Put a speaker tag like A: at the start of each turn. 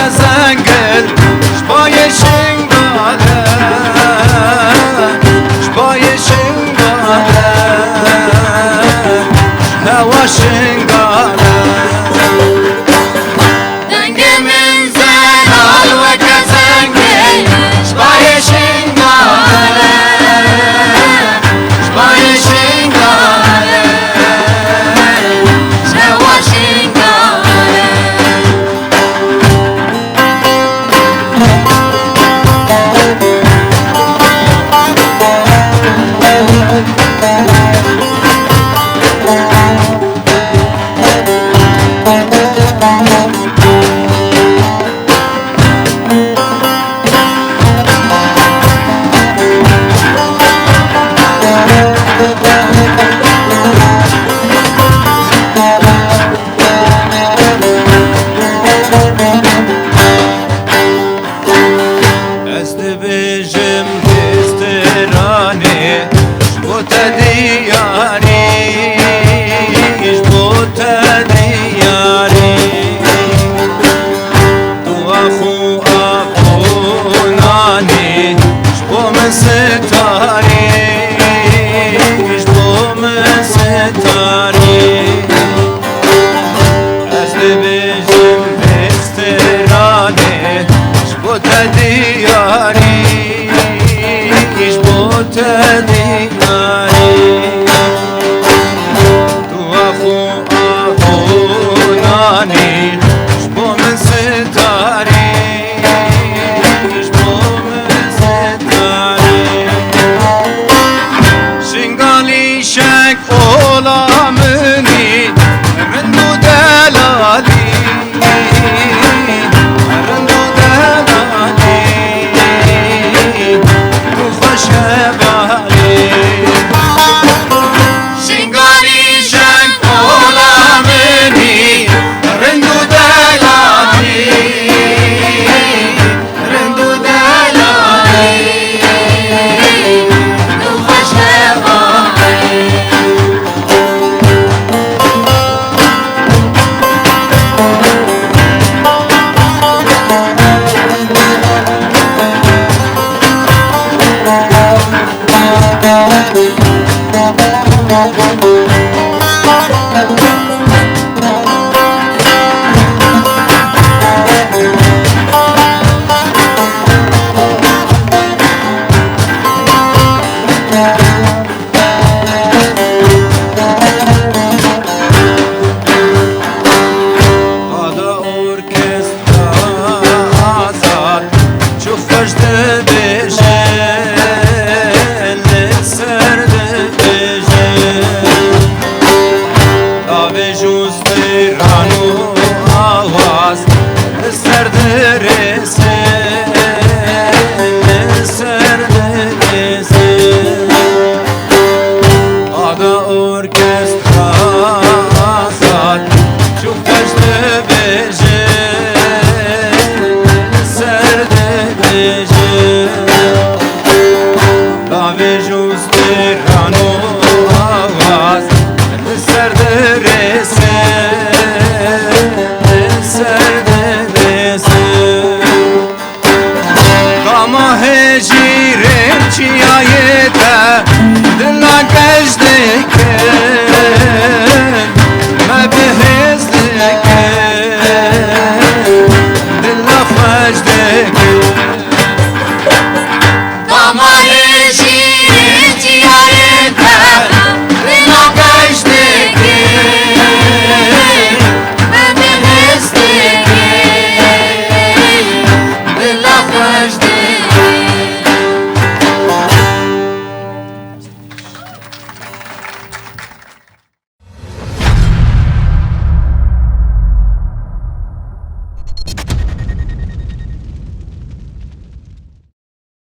A: زنگل شبای شنگاله شبای شنگاله هوا شنگاله
B: دنگ من زنال و که زنگل شبای شنگاله شبای شنگاله هوا شنگاله
A: از دبیجم دسترانه شبوت دیاری شبوت دیاری تو اخو نانی شبو مستاری شبو مستاری از دبیجم دسترانه شبوت دیاری شبوت دیاری تو اخو نانی شبو مستاری شبو مستاری شنگالی شک اولا منی رندو دلالی رندو دلالی تو خوش بالی
B: شنگاری شنگ اولا منی
A: رندو دلالی رندو دلالی
B: تو خوش بالی
A: Ada orkestra azad çok hoş dedi